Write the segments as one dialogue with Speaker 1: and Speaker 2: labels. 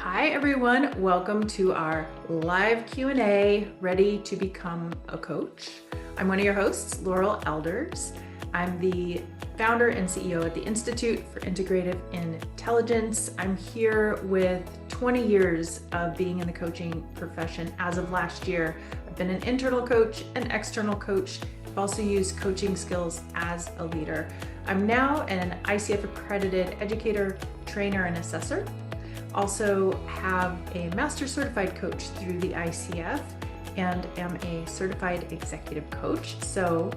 Speaker 1: Hi everyone, welcome to our live Q&A, Ready to Become a Coach. I'm one of your hosts, Laurel Elders. I'm the founder and CEO at the Institute for Integrative Intelligence. I'm here with 20 years of being in the coaching profession. As of last year, I've been an internal coach, an external coach. I've also used coaching skills as a leader. I'm now an ICF-accredited educator, trainer, and assessor. Also have a master certified coach through the ICF and am a certified executive coach. So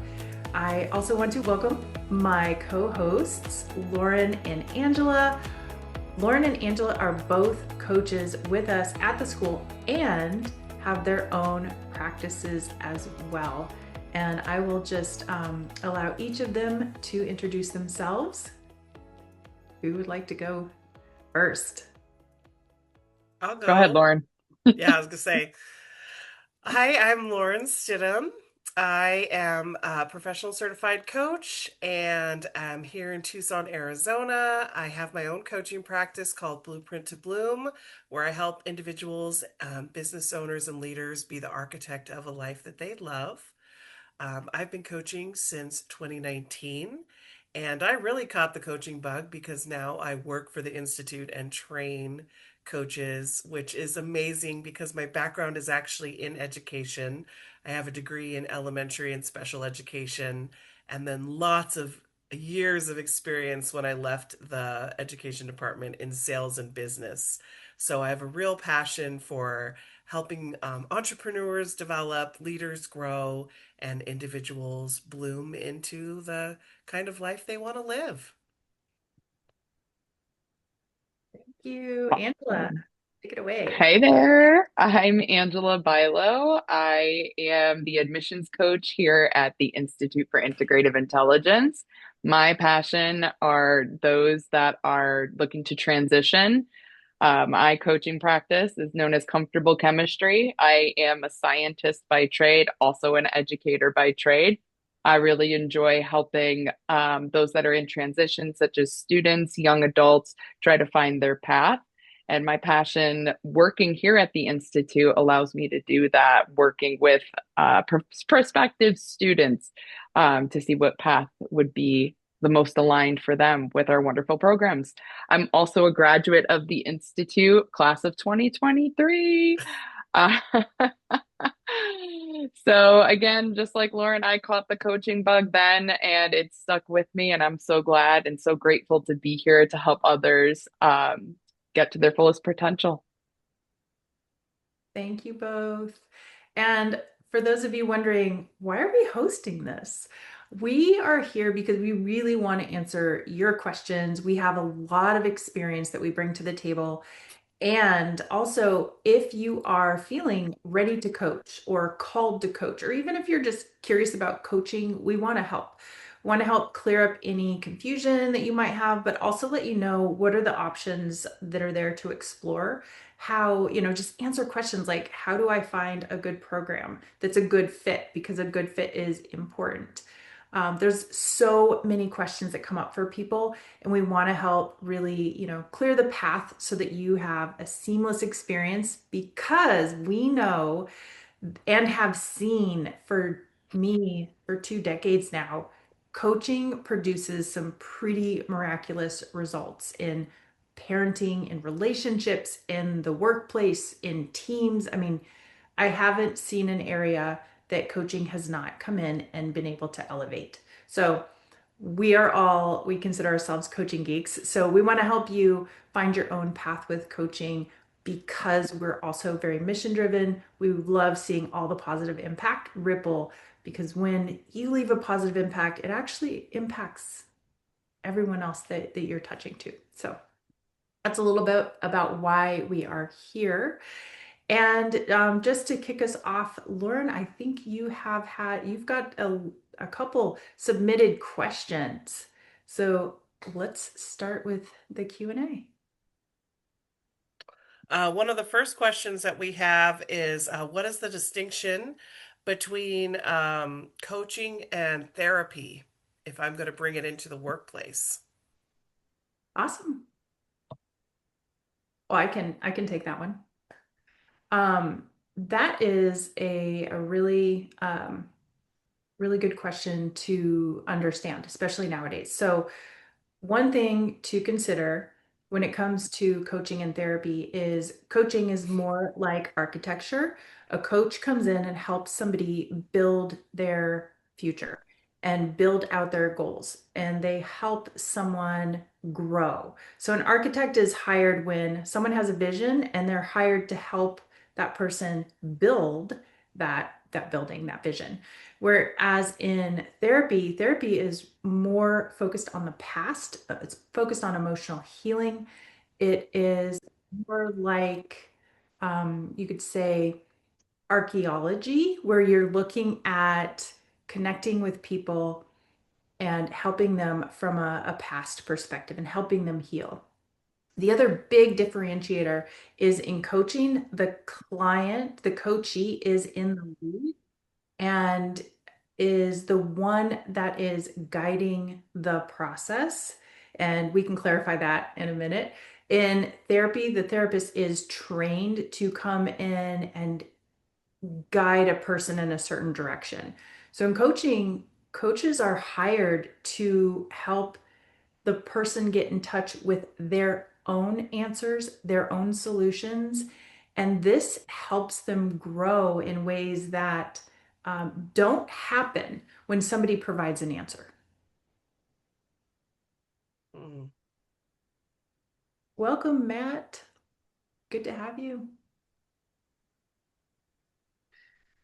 Speaker 1: I also want to welcome my co-hosts, Lauren and Angela. Lauren and Angela are both coaches with us at the school and have their own practices as well. And I will just allow each of them to introduce themselves. Who would like to go first?
Speaker 2: I'll
Speaker 3: Go ahead,
Speaker 2: go.
Speaker 3: Lauren.
Speaker 2: Yeah, I was gonna say, hi, I'm Lauren Stidham. I am a professional certified coach and I'm here in Tucson, Arizona. I have my own coaching practice called Blueprint to Bloom, where I help individuals, business owners, and leaders be the architect of a life that they love. I've been coaching since 2019, and I really caught the coaching bug because now I work for the Institute and train coaches, which is amazing because my background is actually in education. I have a degree in elementary and special education, and then lots of years of experience when I left the education department in sales and business. So I have a real passion for helping entrepreneurs develop, leaders grow, and individuals bloom into the kind of life they want to live.
Speaker 1: Thank you, Angela.
Speaker 3: Awesome.
Speaker 1: Take it away.
Speaker 3: Hey there. I'm Angela Bilo. I am the admissions coach here at the Institute for Integrative Intelligence. My passion are those that are looking to transition. My coaching practice is known as comfortable chemistry. I am a scientist by trade, also an educator by trade. I really enjoy helping those that are in transition, such as students, young adults, try to find their path. And my passion working here at the Institute allows me to do that, working with prospective students to see what path would be the most aligned for them with our wonderful programs. I'm also a graduate of the Institute, class of 2023. Uh, so again, just like Lauren, I caught the coaching bug then, and it stuck with me. And I'm so glad and so grateful to be here to help others get to their fullest potential.
Speaker 1: Thank you both. And for those of you wondering, why are we hosting this? We are here because we really want to answer your questions. We have a lot of experience that we bring to the table. And also, if you are feeling ready to coach or called to coach, or even if you're just curious about coaching, we want to help. We want to help clear up any confusion that you might have, but also let you know what are the options that are there to explore. How, just answer questions like, how do I find a good program that's a good fit? Because a good fit is important. There's so many questions that come up for people, and we want to help really, clear the path so that you have a seamless experience because we know and have seen for me for 2 decades now, coaching produces some pretty miraculous results in parenting, in relationships, in the workplace, in teams. I mean, I haven't seen an area that coaching has not come in and been able to elevate. So we consider ourselves coaching geeks. So we want to help you find your own path with coaching because we're also very mission driven. We love seeing all the positive impact ripple because when you leave a positive impact, it actually impacts everyone else that you're touching to. So that's a little bit about why we are here. And just to kick us off, Lauren, I think you've got a couple submitted questions. So let's start with the Q&A.
Speaker 2: One of the first questions that we have is what is the distinction between coaching and therapy if I'm going to bring it into the workplace?
Speaker 1: Awesome. Oh, I can take that one. Um, that is a really really good question to understand, especially nowadays. So one thing to consider when it comes to coaching and therapy is coaching is more like architecture. A coach comes in and helps somebody build their future and build out their goals, and they help someone grow. So an architect is hired when someone has a vision and they're hired to help that person build that building, that vision. Whereas in therapy, therapy is more focused on the past. It's focused on emotional healing. It is more like, you could say, archaeology, where you're looking at connecting with people and helping them from a past perspective and helping them heal. The other big differentiator is in coaching, the client, the coachee is in the lead and is the one that is guiding the process. And we can clarify that in a minute. In therapy, the therapist is trained to come in and guide a person in a certain direction. So in coaching, coaches are hired to help the person get in touch with their own answers, their own solutions. And this helps them grow in ways that don't happen when somebody provides an answer.
Speaker 2: Mm.
Speaker 1: Welcome, Matt. Good to have you.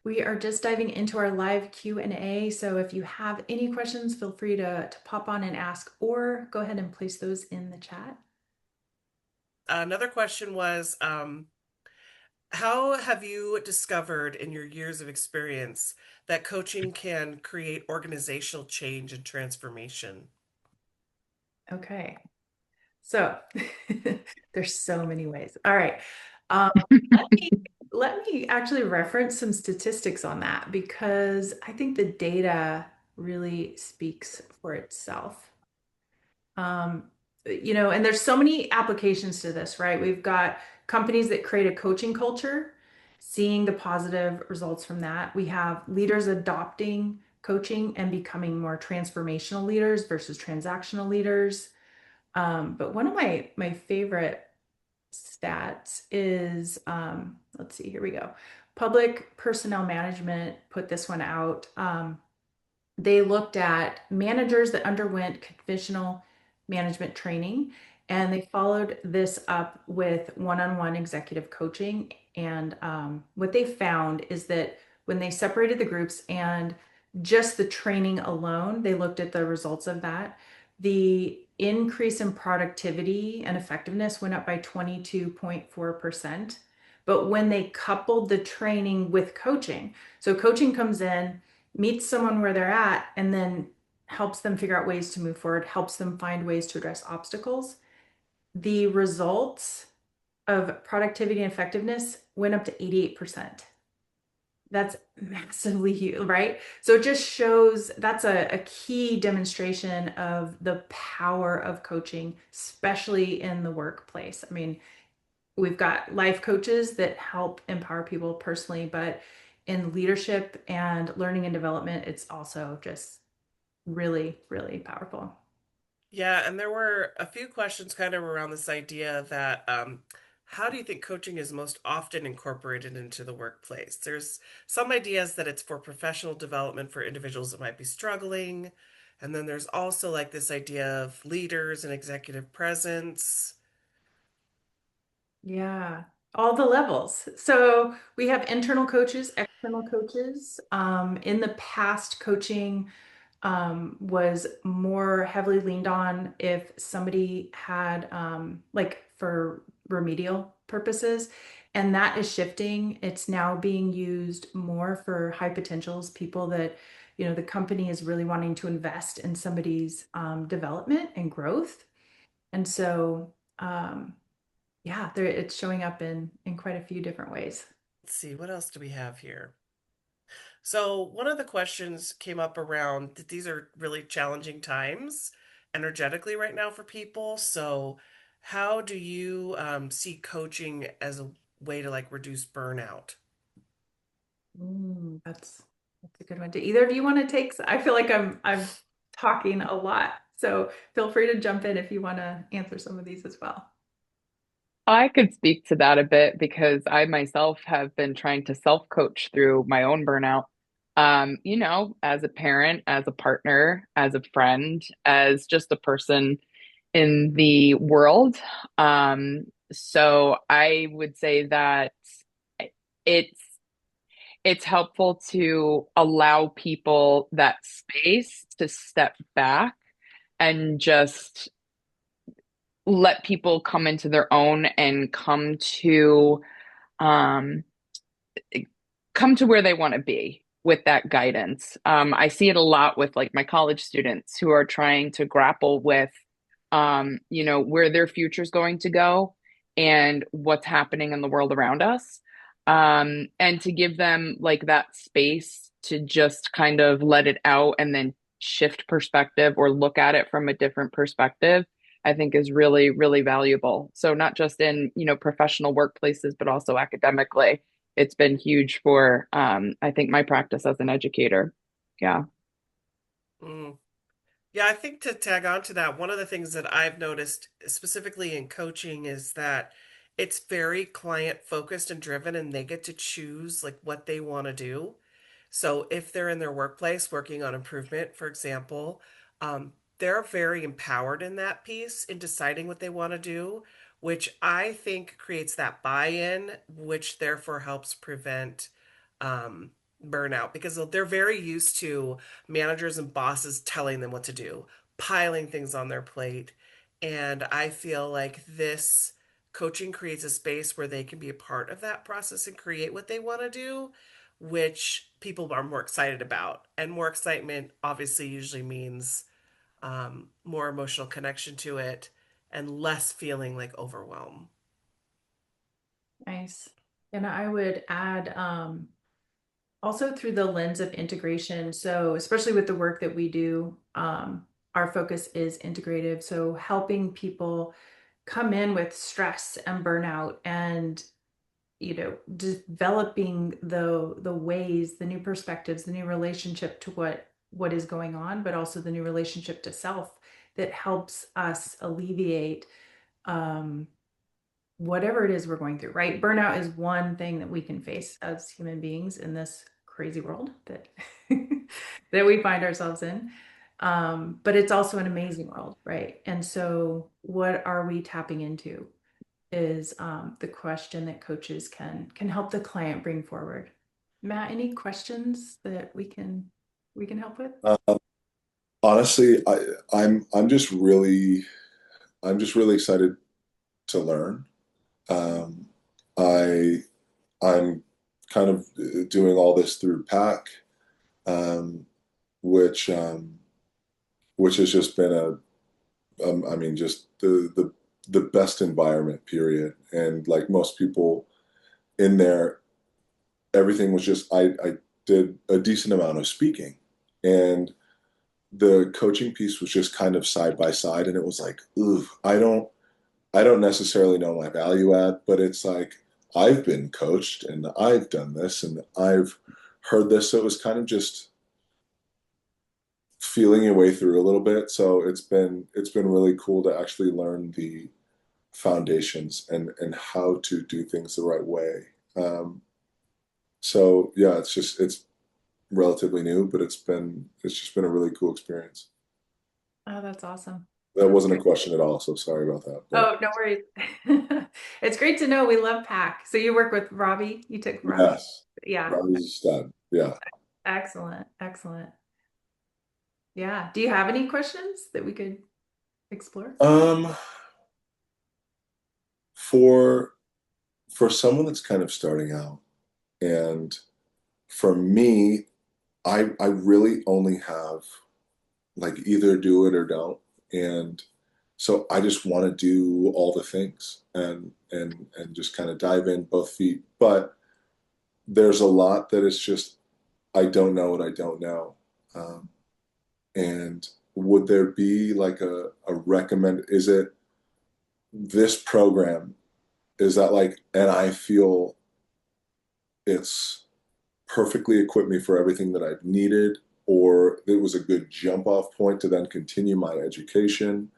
Speaker 1: We are just diving into our live Q&A. So if you have any questions, feel free to pop on and ask or go ahead and place those in the chat.
Speaker 2: Another question was, how have you discovered in your years of experience that coaching can create organizational change and transformation?
Speaker 1: Okay. So there's so many ways. All right. Um, let me let me actually reference some statistics on that because I think the data really speaks for itself. Um, and there's so many applications to this, right? We've got companies that create a coaching culture, seeing the positive results from that. We have leaders adopting coaching and becoming more transformational leaders versus transactional leaders. But one of my favorite stats is let's see, here we go. Public Personnel Management put this one out. They looked at managers that underwent conventional management training and they followed this up with one-on-one executive coaching. And what they found is that when they separated the groups and just the training alone, they looked at the results of that. The increase in productivity and effectiveness went up by 22.4%. But when they coupled the training with coaching, so coaching comes in, meets someone where they're at, and then helps them figure out ways to move forward, helps them find ways to address obstacles. The results of productivity and effectiveness went up to 88%. That's massively huge, right? So it just shows that's a key demonstration of the power of coaching, especially in the workplace. I mean, we've got life coaches that help empower people personally, but in leadership and learning and development, it's also just really, really powerful.
Speaker 2: Yeah, and there were a few questions kind of around this idea that how do you think coaching is most often incorporated into the workplace? There's some ideas that it's for professional development for individuals that might be struggling. And then there's also like this idea of leaders and executive presence.
Speaker 1: Yeah, all the levels. So we have internal coaches, external coaches. In the past, coaching was more heavily leaned on if somebody had, like for remedial purposes, and that is shifting. It's now being used more for high potentials, people that, the company is really wanting to invest in somebody's development and growth. And so, yeah, it's showing up in quite a few different ways.
Speaker 2: Let's see, what else do we have here? So, one of the questions came up around that these are really challenging times energetically right now for people. So, How do you see coaching as a way to like reduce burnout?
Speaker 1: That's a good one. Do either of you want to take? I feel like I'm talking a lot, so feel free to jump in if you want to answer some of these as well.
Speaker 3: I could speak to that a bit because I myself have been trying to self-coach through my own burnout. As a parent, as a partner, as a friend, as just a person in the world. So I would say that it's it's helpful to allow people that space to step back and just let people come into their own and um come to where they want to be with that guidance. I see it a lot with like my college students who are trying to grapple with, where their future is going to go and what's happening in the world around us. And to give them like that space to just kind of let it out and then shift perspective or look at it from a different perspective, I think is really, really valuable. So not just in, professional workplaces, but also academically it's been huge for I think my practice as an educator. Yeah.
Speaker 2: Mm. Yeah, I think to tag on to that, one of the things that I've noticed specifically in coaching is that it's very client focused and driven, and they get to choose like what they want to do. So if they're in their workplace working on improvement, for example, they're very empowered in that piece in deciding what they want to do, which I think creates that buy-in, which therefore helps prevent um, burnout because they're very used to managers and bosses telling them what to do, piling things on their plate. And I feel like this coaching creates a space where they can be a part of that process and create what they want to do, which people are more excited about. And more excitement obviously usually means more emotional connection to it and less feeling like overwhelm.
Speaker 1: Nice. And I would add also through the lens of integration. So, especially with the work that we do, our focus is integrative. So, helping people come in with stress and burnout and developing the ways, the new perspectives, the new relationship to what is going on, but also the new relationship to self that helps us alleviate um, whatever it is we're going through, right? Burnout is one thing that we can face as human beings in this crazy world that that we find ourselves in. But it's also an amazing world, right? And so what are we tapping into is the question that coaches can help the client bring forward. Matt, any questions that we can help with?
Speaker 4: Uh, Honestly, I'm just really excited to learn. Um, I I'm kind of doing all this through PAC, um, which um, which has just been I mean, just the best environment, period. And like most people in there, everything was just I did a decent amount of speaking, and the coaching piece was just kind of side by side, and it was like, ooh, I don't necessarily know my value add, but it's like I've been coached and I've done this and I've heard this. So it was kind of just feeling your way through a little bit. So it's been really cool to actually learn the foundations and how to do things the right way. So yeah, it's relatively new, but it's just been a really cool experience.
Speaker 1: Oh, that's awesome.
Speaker 4: That
Speaker 1: That's
Speaker 4: wasn't a
Speaker 1: great.
Speaker 4: question at all, so sorry about that. But
Speaker 1: Oh, no worries. It's great to know. We love PAC. So you work with Robbie. You took Robbie.
Speaker 4: yes,
Speaker 1: Yeah.
Speaker 4: that was a stud. Yeah.
Speaker 1: Excellent. Excellent. Yeah. Do you have any questions that we could explore?
Speaker 4: Um, for for someone that's kind of starting out, and for me, I really only have like either do it or don't. And so I just want to do all the things and just kind of dive in both feet. But there's a lot that is just I don't know what I don't know. Um, and would there be like a recommend? Is it this program, is that like, and I feel it's perfectly equipped me for everything that I've needed, or it was a good jump off point to then continue my education?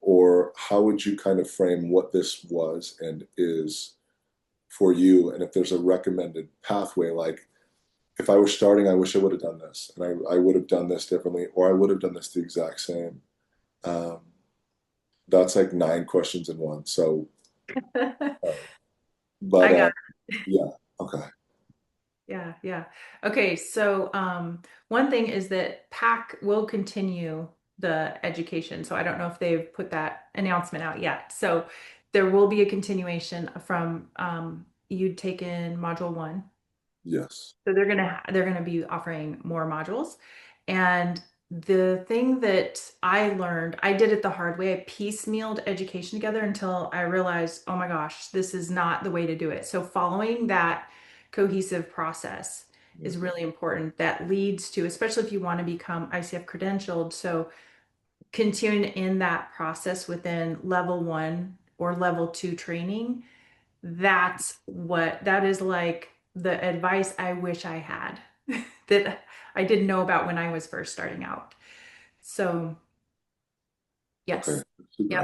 Speaker 4: Or how would you kind of frame what this was and is for you? And if there's a recommended pathway, like if I was starting, I wish I would have done this, and I would have done this differently, or I would have done this the exact same. Um, that's like 9 questions in one. So, uh, but
Speaker 1: I got
Speaker 4: yeah, okay,
Speaker 1: yeah. Okay, so one thing is that PAC will continue the education. So I don't know if they've put that announcement out yet. So there will be a continuation from you'd taken module one.
Speaker 4: yes,
Speaker 1: So they're gonna be offering more modules. And the thing that I learned, I did it the hard way. I piecemealed education together until I realized, oh my gosh, this is not the way to do it. So following that cohesive process
Speaker 4: yeah,
Speaker 1: is really important. That leads to, especially if you want to become ICF credentialed. So continuing in that process within level one or level two training, that is like the advice I wish I had that I didn't know about when I was first starting out. So,
Speaker 4: okay,
Speaker 1: yes.
Speaker 4: super
Speaker 1: Yep.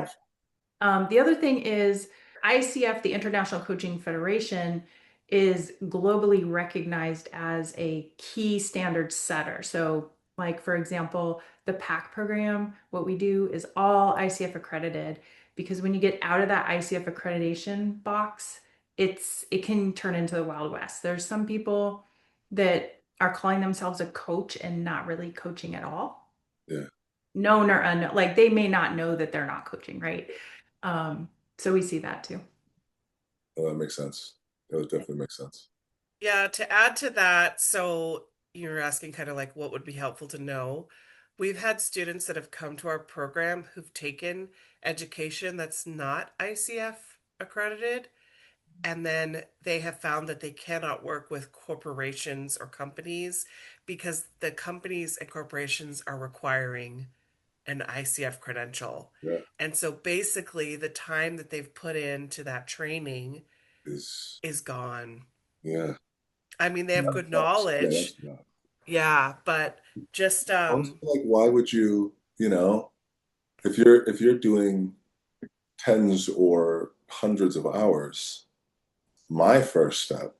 Speaker 4: helpful.
Speaker 1: The other thing is ICF, the International Coaching Federation, is globally recognized as a key standard setter. So, like for example, the PAC program, what we do is all ICF accredited because when you get out of that ICF accreditation box, it can turn into the Wild West. There's some people that are calling themselves a coach and not really coaching at all,
Speaker 4: Yeah,
Speaker 1: known or unknown. Like they may not know that they're not coaching, right? Um, so we see that too.
Speaker 4: well, that makes sense. That definitely makes sense.
Speaker 2: Yeah, to add to that, so you're asking kind of like what would be helpful to know. We've had students that have come to our program who've taken education that's not ICF accredited, and then they have found that they cannot work with corporations or companies because the companies and corporations are requiring an ICF credential.
Speaker 4: Yeah,
Speaker 2: And so basically, the time that they've put into that training
Speaker 4: is
Speaker 2: is gone.
Speaker 4: yeah.
Speaker 2: I mean, they have good
Speaker 4: Yeah,
Speaker 2: knowledge,
Speaker 4: that's bad.
Speaker 2: yeah, but just
Speaker 4: Also, like, why would you, if you're doing tens or hundreds of hours, my first step,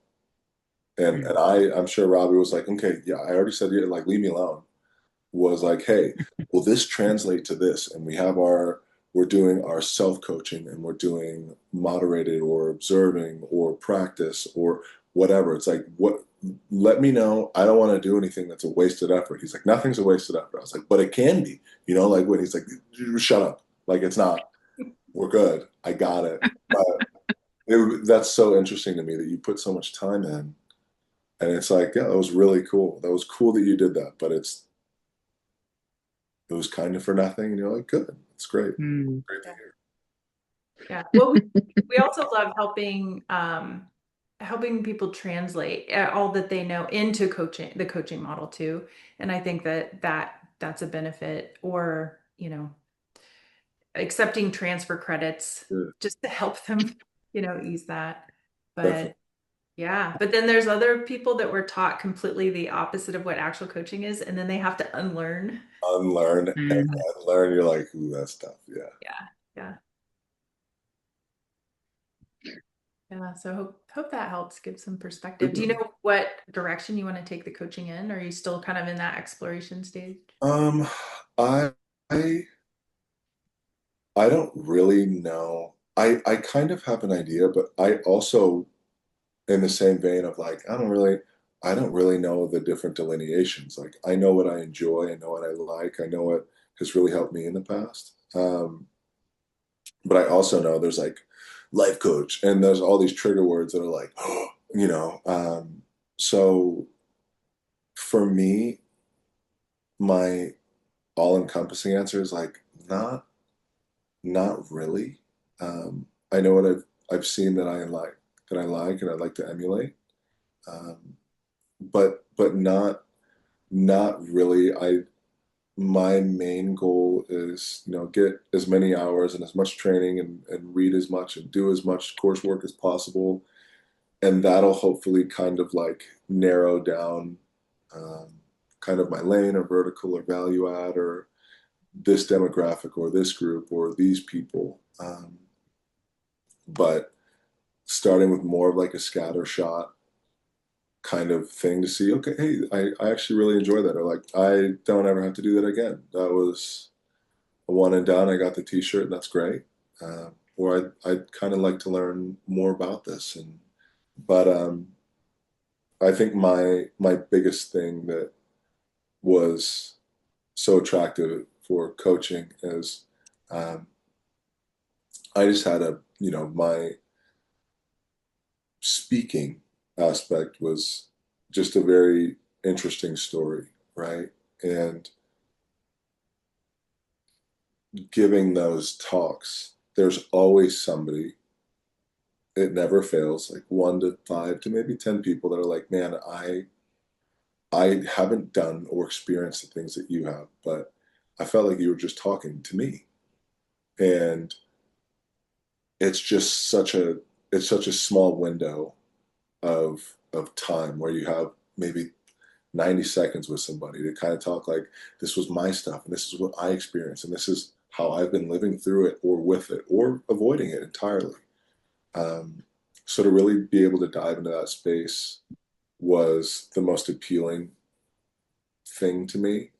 Speaker 4: and I'm sure Robbie was like, okay, yeah, I already said, yeah, like, leave me alone, was like, hey, will this translate to this? And we're doing our self-coaching, and we're doing moderated or observing or practice or whatever. It's like, what, let me know. I don't want to do anything that's a wasted effort. He's like, nothing's a wasted effort. I was like, but it can be, like when he's like, shut up. Like, it's not, we're good. I got it. But that's so interesting to me that you put so much time in. And it's like, yeah, that was really cool. That was cool that you did that, but it was kind of for nothing. And you're like, good. It's great.
Speaker 3: Mm.
Speaker 4: Great to
Speaker 1: Yeah.
Speaker 4: hear.
Speaker 1: Yeah. Well, we also love helping people translate all that they know into coaching, the coaching model too. And I think that's a benefit or, accepting transfer credits
Speaker 4: Yeah,
Speaker 1: just to help them, ease that.
Speaker 4: definitely.
Speaker 1: But yeah, but then there's other people that were taught completely the opposite of what actual coaching is, and then they have to unlearn.
Speaker 4: Unlearn and
Speaker 3: Mm.
Speaker 4: unlearn. You're like, ooh, that's tough. Yeah.
Speaker 1: Yeah. Yeah. Yeah, so hope that helps give some perspective. Do you
Speaker 4: Super.
Speaker 1: know what direction you want to take the coaching in? Or are you still kind of in that exploration stage?
Speaker 4: Um, I, I, I don't really know. I kind of have an idea, but I also, in the same vein of like, I don't really know the different delineations. Like, I know what I enjoy. I know what I like. I know what has really helped me in the past. But I also know there's like life coach, and there's all these trigger words that are like, you know. So for me, my all-encompassing answer is like not really. I know what I've seen that I like and I'd like to emulate, but not really. my main goal is, get as many hours and as much training and read as much and do as much coursework as possible. And that'll hopefully kind of like narrow down um, kind of my lane or vertical or value add or this demographic or this group or these people. But starting with more of like a scatter shot kind of thing to see, okay, hey, I actually really enjoy that. Or like, I don't ever have to do that again. That was a one and done. I got the t-shirt and that's great. Or I'd kind of like to learn more about this. But I think my biggest thing that was so attractive for coaching is um, I just had my speaking aspect was just a very interesting story, right? And giving those talks, there's always somebody, it never fails, like 1 to 5 to maybe 10 people that are like, man, I haven't done or experienced the things that you have, but I felt like you were just talking to me. And it's just such a small window of time where you have maybe 90 seconds with somebody to kind of talk like this was my stuff and this is what I experienced and this is how I've been living through it or with it or avoiding it entirely. Um, so to really be able to dive into that space was the most appealing thing to me.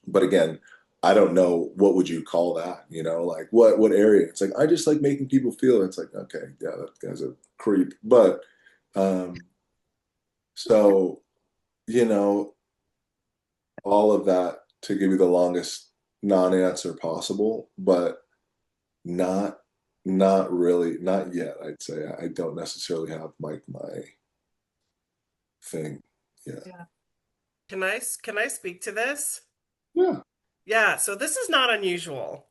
Speaker 4: But again, I don't know what would you call that, like what area. It's like I just like making people feel. It's like, okay, yeah, that guy's a creep. But um, so, you know, all of that to give you the longest non-answer possible, but not not really, not yet, I'd say. I don't necessarily have my thing yet.
Speaker 1: Yeah.
Speaker 2: Can I speak to this?
Speaker 4: Yeah.
Speaker 2: Yeah, so this is not unusual.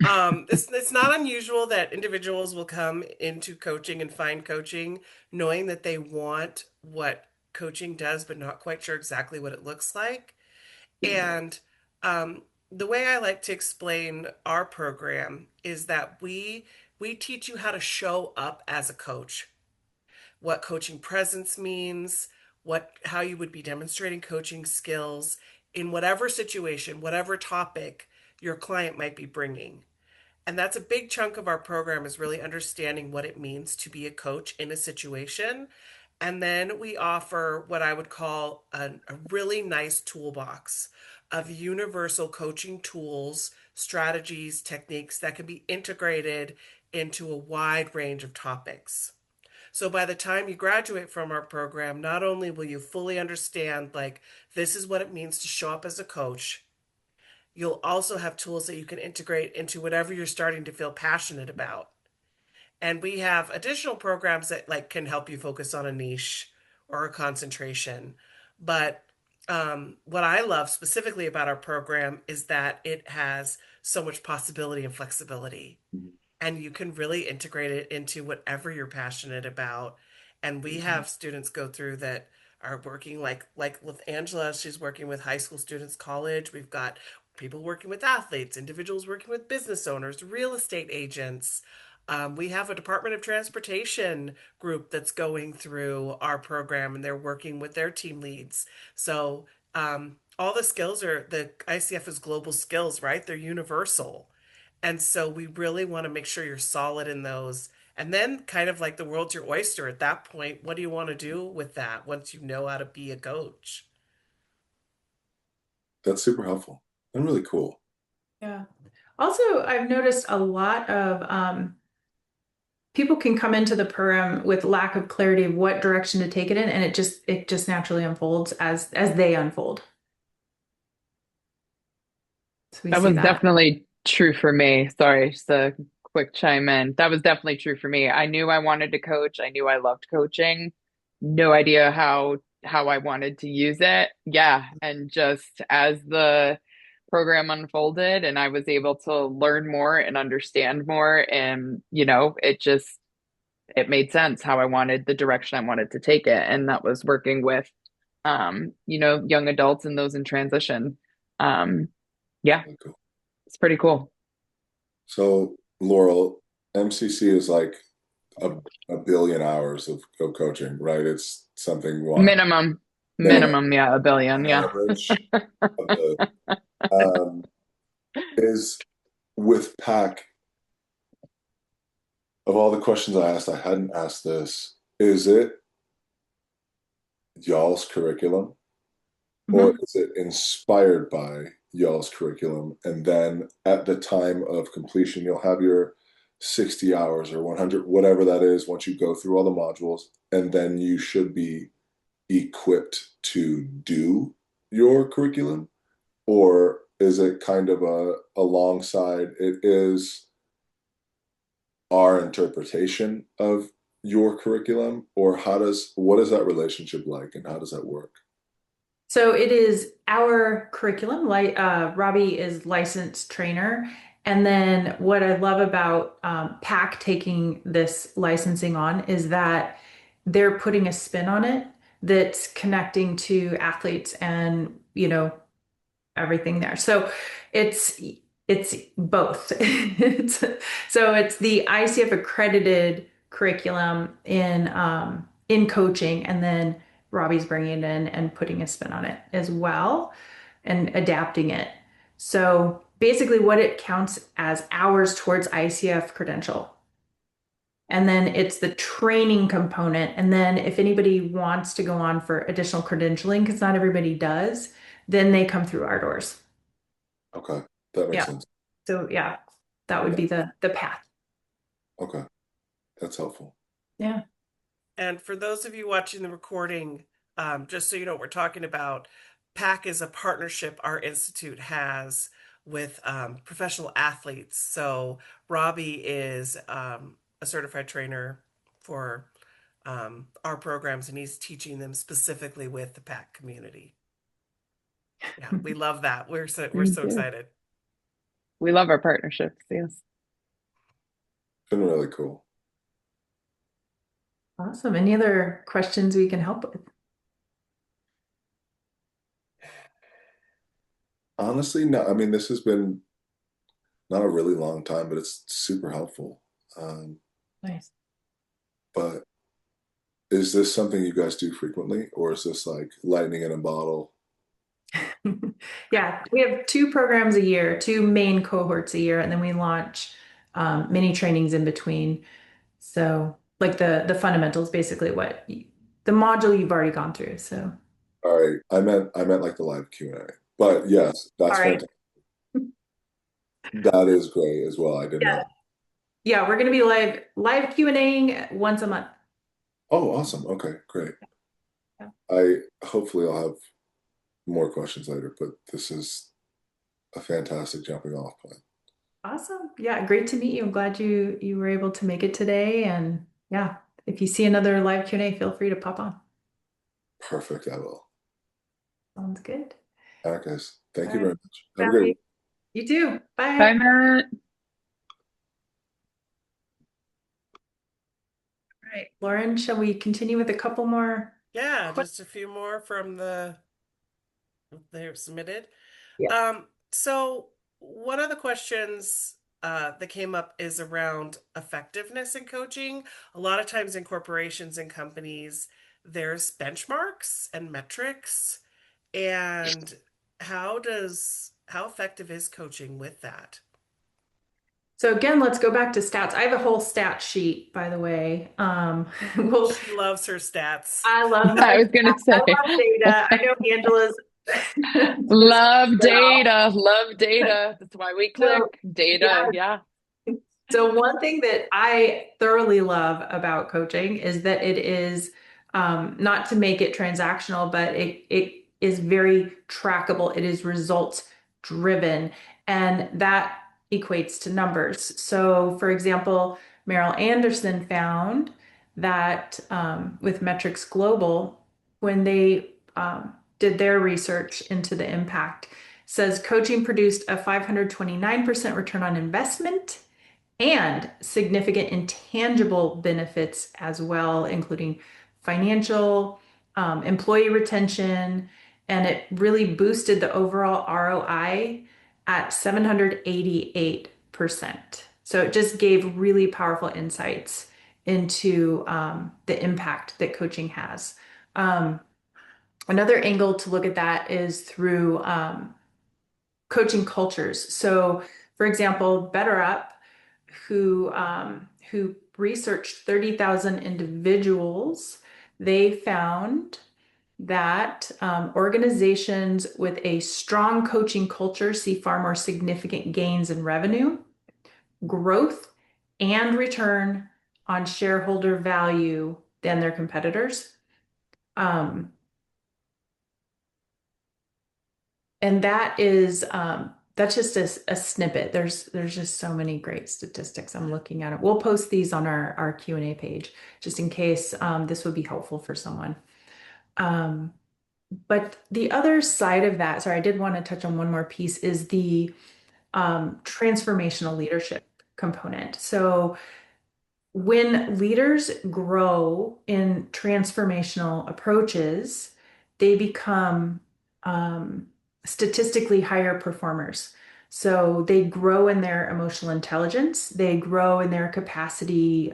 Speaker 2: It's not unusual that individuals will come into coaching and find coaching knowing that they want what coaching does, but not quite sure exactly what it looks like. And um, the way I like to explain our program is that we teach you how to show up as a coach, what coaching presence means, what how you would be demonstrating coaching skills in whatever situation, whatever topic your client might be bringing. And that's a big chunk of our program is really understanding what it means to be a coach in a situation. And then we offer what I would call a really nice toolbox of universal coaching tools, strategies, techniques that can be integrated into a wide range of topics. So by the time you graduate from our program, not only will you fully understand, like, this is what it means to show up as a coach, you'll also have tools that you can integrate into whatever you're starting to feel passionate about. And we have additional programs that like can help you focus on a niche or a concentration. But what I love specifically about our program is that it has so much possibility and flexibility, and you can really integrate it into whatever you're passionate about. And we
Speaker 4: Mhm.
Speaker 2: have students go through that are working like with Angela, she's working with high school students, college. We've got people working with athletes, individuals working with business owners, real estate agents. We have a Department of Transportation group that's going through our program and they're working with their team leads. So all the skills are the ICF is global skills, right? They're universal. And so we really want to make sure you're solid in those. And then, kind of like the world's your oyster at that point, what do you want to do with that once you know how to be a coach?
Speaker 4: That's super helpful and really cool.
Speaker 1: Yeah. Also, I've noticed a lot of people can come into the program with lack of clarity of what direction to take it in, and it just naturally unfolds as they unfold. So we
Speaker 3: That
Speaker 1: see
Speaker 3: was
Speaker 1: that.
Speaker 3: definitely true for me. Sorry, just a quick chime in. That was definitely true for me. I knew I wanted to coach. I knew I loved coaching. No idea how I wanted to use it. Yeah, and just as the program unfolded and I was able to learn more and understand more and it made sense how I wanted the direction I wanted to take it. And that was working with young adults and those in transition. Um, yeah,
Speaker 4: Really cool.
Speaker 3: it's pretty cool.
Speaker 4: So, Laurel, MCC is like a, a billion hours of coaching, right? It's something what
Speaker 3: Minimum,
Speaker 4: minimum
Speaker 3: minimum, yeah, a billion,
Speaker 4: on
Speaker 3: yeah.
Speaker 4: average a billion. Um, is with PAC, of all the questions I asked, I hadn't asked this. Is it y'all's curriculum or
Speaker 1: Mhm.
Speaker 4: is it inspired by y'all's curriculum? And then at the time of completion, you'll have your 60 hours or 100, whatever that is, once you go through all the modules, and then you should be equipped to do your curriculum? Or is it kind of alongside it is our interpretation of your curriculum? Or what is that relationship like and how does that work?
Speaker 1: So it is our curriculum. Like Robbie is licensed trainer, and then what I love about PAC taking this licensing on is that they're putting a spin on it that's connecting to athletes and everything there. So it's it's both. So it's the ICF accredited curriculum in coaching, and then Robbie's bringing it in and putting a spin on it as well and adapting it. So basically, what it counts as hours towards ICF credential. And then it's the training component. And then if anybody wants to go on for additional credentialing, because not everybody does, then they come through our doors.
Speaker 4: Okay, that makes
Speaker 1: Yeah.
Speaker 4: sense.
Speaker 1: So yeah, that would
Speaker 4: Yeah,
Speaker 1: be the path.
Speaker 4: okay, that's helpful.
Speaker 1: Yeah.
Speaker 2: And for those of you watching the recording, just so you know what we're talking about, PAC is a partnership our institute has with professional athletes. So Robbie is a certified trainer for our programs, and he's teaching them specifically with the PAC community. Yeah, we love that. We're
Speaker 3: Me
Speaker 2: so
Speaker 3: too.
Speaker 2: excited.
Speaker 3: We love our partnerships, yes.
Speaker 4: Been really cool.
Speaker 1: Awesome. Any other questions we can help with?
Speaker 4: Honestly, no, I mean, this has been not a really long time, but it's super helpful. Um,
Speaker 1: Nice.
Speaker 4: but is this something you guys do frequently, or is this like lightning in a bottle?
Speaker 1: Yeah, we have two programs a year, two main cohorts a year, and then we launch mini trainings in between. So, like the fundamentals, basically the module you've already gone through. So,
Speaker 4: All right, I meant like the live Q&A. But yes,
Speaker 1: all
Speaker 4: that's
Speaker 1: right.
Speaker 4: fantastic. That is great as well. I did
Speaker 1: Yeah.
Speaker 4: not.
Speaker 1: Yeah, we're going to be live Q&Aing once a month.
Speaker 4: Oh, awesome. Okay, great.
Speaker 1: Yeah.
Speaker 4: I hopefully I'll have more questions later, but this is a fantastic jumping off point.
Speaker 1: Awesome. Yeah, great to meet you. I'm glad you were able to make it today. And yeah, if you see another live Q&A, feel free to pop on.
Speaker 4: Perfect, I will.
Speaker 1: Sounds good.
Speaker 4: All right, guys. Thank
Speaker 1: All
Speaker 4: you
Speaker 1: right.
Speaker 4: very much. Have a great one.
Speaker 1: Happy. You too.
Speaker 3: Bye,
Speaker 1: Bye.
Speaker 3: Matt.
Speaker 1: All right, Lauren, shall we continue with a couple more
Speaker 2: Yeah,
Speaker 1: questions?
Speaker 2: just a few more from they're submitted.
Speaker 1: Yeah.
Speaker 2: So one of the questions that came up is around effectiveness in coaching. A lot of times in corporations and companies, there's benchmarks and metrics. And how effective is coaching with that?
Speaker 1: So again, let's go back to stats. I have a whole stat sheet, by the way. Well,
Speaker 2: She loves her stats.
Speaker 1: I love my
Speaker 3: I was
Speaker 1: stats.
Speaker 3: gonna
Speaker 1: I
Speaker 3: say,
Speaker 1: love data. I know Angela's as
Speaker 3: love
Speaker 1: well.
Speaker 3: data, love data. That's why we
Speaker 1: So
Speaker 3: click data.
Speaker 1: yeah,
Speaker 3: Yeah.
Speaker 1: so one thing that I thoroughly love about coaching is that it is not to make it transactional, but it is very trackable. It is results driven, and that equates to numbers. So, for example, Merrill Anderson found that with Metrics Global, when they did their research into the impact, says coaching produced a 529% return on investment and significant intangible benefits as well, including financial, employee retention, and it really boosted the overall ROI at 788%. So it just gave really powerful insights into the impact that coaching has. Um, Another angle to look at that is through coaching cultures. So, for example, BetterUp, who researched 30,000 individuals, they found that organizations with a strong coaching culture see far more significant gains in revenue, growth, and return on shareholder value than their competitors. Um, and that's just a snippet. There's just so many great statistics. I'm looking at it. We'll post these on our Q&A page just in case this would be helpful for someone. But the other side of that, sorry, I did want to touch on one more piece, is the transformational leadership component. So when leaders grow in transformational approaches, they become statistically higher performers. So they grow in their emotional intelligence, they grow in their capacity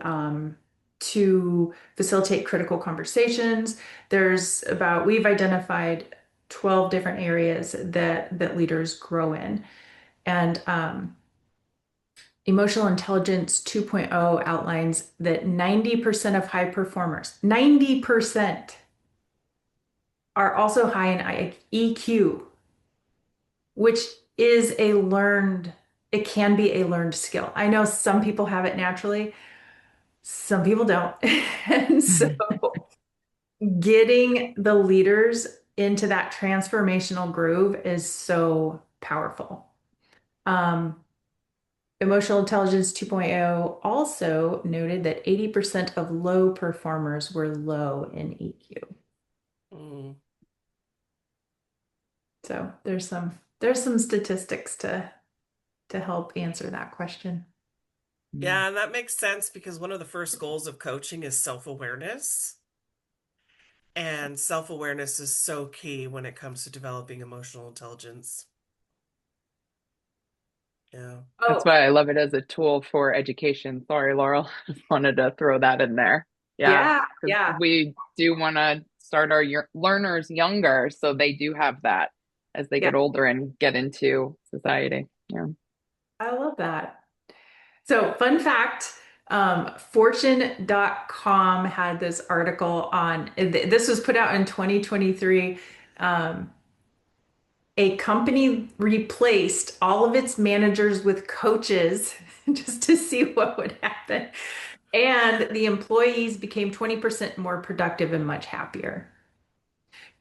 Speaker 1: to facilitate critical conversations. We've identified 12 different areas that leaders grow in. And Emotional Intelligence 2.0 outlines that 90% of high performers, 90% are also high in EQ, which is it can be a learned skill. I know some people have it naturally, some people don't. And so getting the leaders into that transformational groove is so powerful. Emotional Intelligence 2.0 also noted that 80% of low performers were low in EQ.
Speaker 2: Mm.
Speaker 1: So there's some statistics to help answer that question.
Speaker 2: Yeah, and that makes sense because one of the first goals of coaching is self-awareness. And self-awareness is so key when it comes to developing emotional intelligence. Yeah.
Speaker 3: That's
Speaker 1: Oh,
Speaker 3: why I love it as a tool for education. Sorry, Laurel. Just wanted to throw that in there. Yeah,
Speaker 1: yeah,
Speaker 3: because
Speaker 1: yeah,
Speaker 3: we do want to start our learners younger so they do have that as they
Speaker 1: yeah.
Speaker 3: get older and get into society. Yeah.
Speaker 1: I love that. So, fun fact, Fortune.com had this article on, this was put out in 2023. Um, a company replaced all of its managers with coaches just to see what would happen. And the employees became 20% more productive and much happier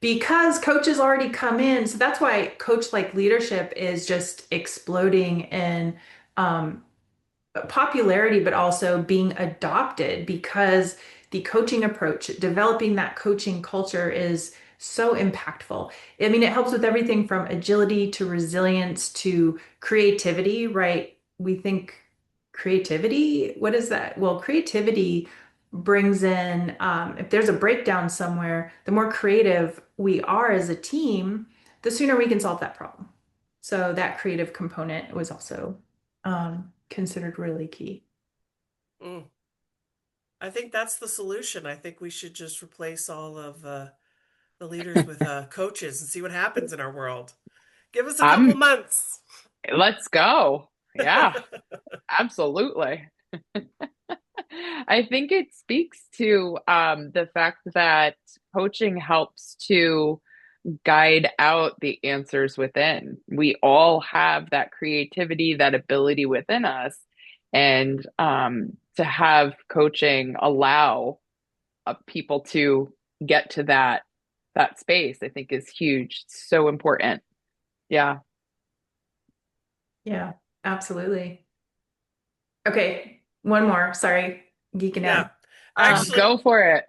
Speaker 1: because coaches already come in. So that's why coach like leadership is just exploding in um, popularity, but also being adopted because the coaching approach, developing that coaching culture is so impactful. I mean, it helps with everything from agility to resilience to creativity, right? We think creativity, what is that? Well, creativity brings in, if there's a breakdown somewhere, the more creative we are as a team, the sooner we can solve that problem. So that creative component was also considered really key.
Speaker 2: Mm. I think that's the solution. I think we should just replace all of the leaders with coaches and see what happens in our world. Give us a couple
Speaker 3: I'm,
Speaker 2: months.
Speaker 3: let's go. Yeah, absolutely. I think it speaks to the fact that coaching helps to guide out the answers within. We all have that creativity, that ability within us. And to have coaching allow people to get to that space, I think is huge. So important. Yeah.
Speaker 1: Yeah, absolutely. Okay, one more. Sorry, geeking
Speaker 2: Yeah.
Speaker 1: out. Um,
Speaker 2: Actually,
Speaker 3: Go for it.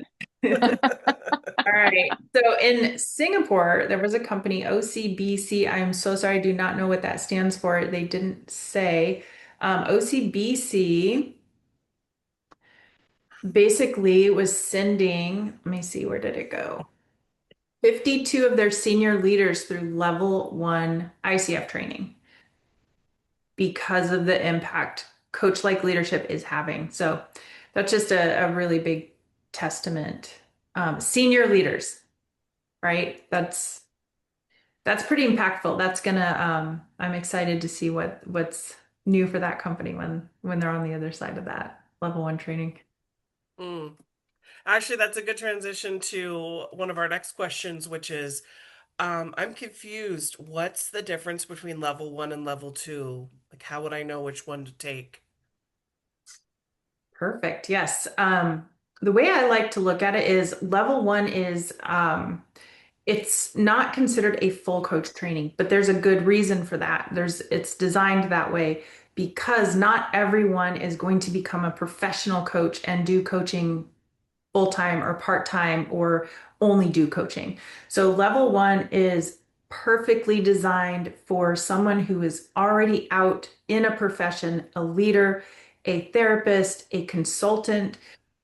Speaker 1: all right. So in Singapore, there was a company, OCBC. I'm so sorry, I do not know what that stands for. They didn't say. OCBC basically was sending, let me see, where did it go? 52 of their senior leaders through level 1 ICF training because of the impact coach-like leadership is having. So that's just a really big testament. Senior leaders, right? That's pretty impactful. That's gonna, I'm excited to see what's new for that company when they're on the other side of that level 1 training.
Speaker 2: Mm. Actually, that's a good transition to one of our next questions, which is, I'm confused. What's the difference between level 1 and level 2? Like, how would I know which one to take?
Speaker 1: Perfect. Yes. The way I like to look at it is level 1 is it's not considered a full coach training, but there's a good reason for that. It's designed that way because not everyone is going to become a professional coach and do coaching full-time or part-time or only do coaching. So level 1 is perfectly designed for someone who is already out in a profession, a leader, a therapist, a consultant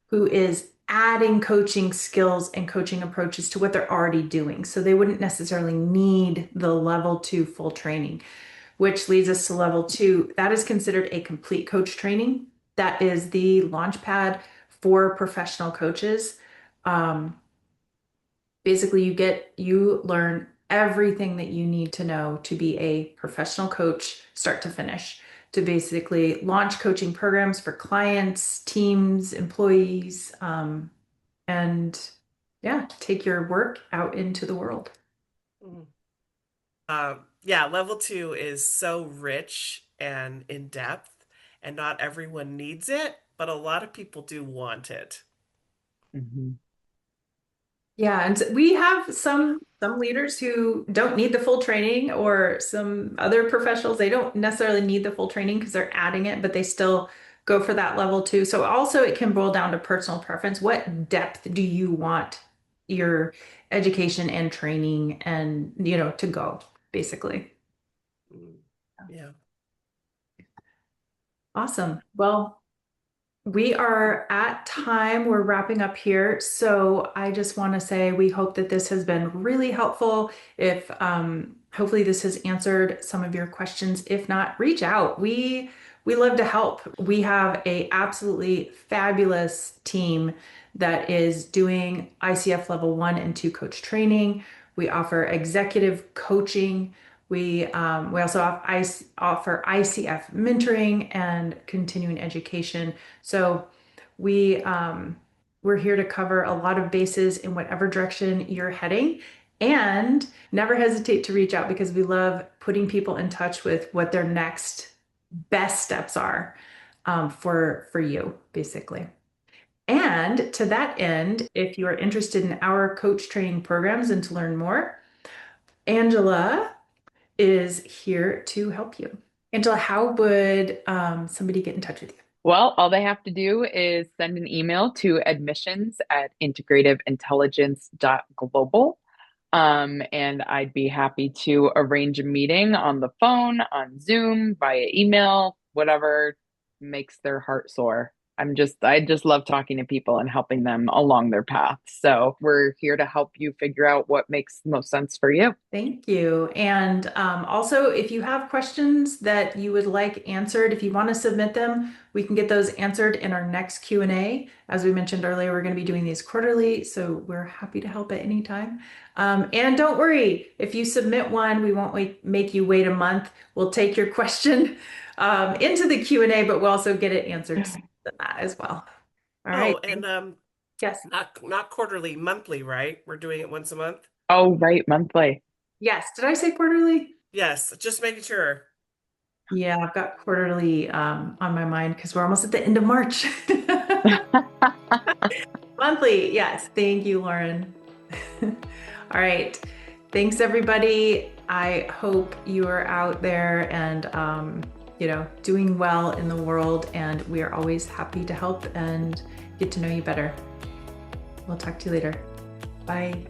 Speaker 1: who is adding coaching skills and coaching approaches to what they're already doing. So they wouldn't necessarily need the level 2 full training, which leads us to level 2. That is considered a complete coach training. That is the launch pad for professional coaches. Basically, you learn everything that you need to know to be a professional coach, start to finish, to basically launch coaching programs for clients, teams, employees, and yeah, take your work out into the world.
Speaker 2: Mm. Yeah, level 2 is so rich and in depth, and not everyone needs it, but a lot of people do want it.
Speaker 3: Mhm.
Speaker 1: Yeah, and we have some leaders who don't need the full training, or some other professionals, they don't necessarily need the full training because they're adding it, but they still go for that level 2. So also it can boil down to personal preference. What depth do you want your education and training and, to go, basically.
Speaker 2: Mm. Yeah.
Speaker 1: Awesome. Well, we are at time. We're wrapping up here. So I just want to say we hope that this has been really helpful. If hopefully this has answered some of your questions. If not, reach out. We love to help. We have a absolutely fabulous team that is doing ICF level 1 and 2 coach training. We offer executive coaching. We also offer ICF mentoring and continuing education. So we're here to cover a lot of bases in whatever direction you're heading, and never hesitate to reach out because we love putting people in touch with what their next best steps are, for you, basically. And to that end, if you are interested in our coach training programs and to learn more, Angela is here to help you. Angela, how would somebody get in touch with you?
Speaker 3: Well, all they have to do is send an email to admissions@integrativeintelligence.global. And I'd be happy to arrange a meeting on the phone, on Zoom, via email, whatever makes their heart soar. I just love talking to people and helping them along their path. So we're here to help you figure out what makes the most sense for you.
Speaker 1: Thank you. And also, if you have questions that you would like answered, if you want to submit them, we can get those answered in our next Q&A. As we mentioned earlier, we're going to be doing these quarterly, so we're happy to help at any time. And don't worry, if you submit one, we won't make you wait a month. We'll take your question into the Q&A, but we'll also get it answered than that as well. All right.
Speaker 2: Oh, and
Speaker 1: Yes.
Speaker 2: not quarterly, monthly, right? We're doing it once a month.
Speaker 3: Oh, right, monthly.
Speaker 1: Yes. Did I say quarterly?
Speaker 2: Yes, just making sure.
Speaker 1: Yeah, I've got quarterly on my mind because we're almost at the end of March. Monthly, yes. Thank you, Lauren. All right. Thanks, everybody. I hope you are out there and, doing well in the world. And we are always happy to help and get to know you better. We'll talk to you later. Bye.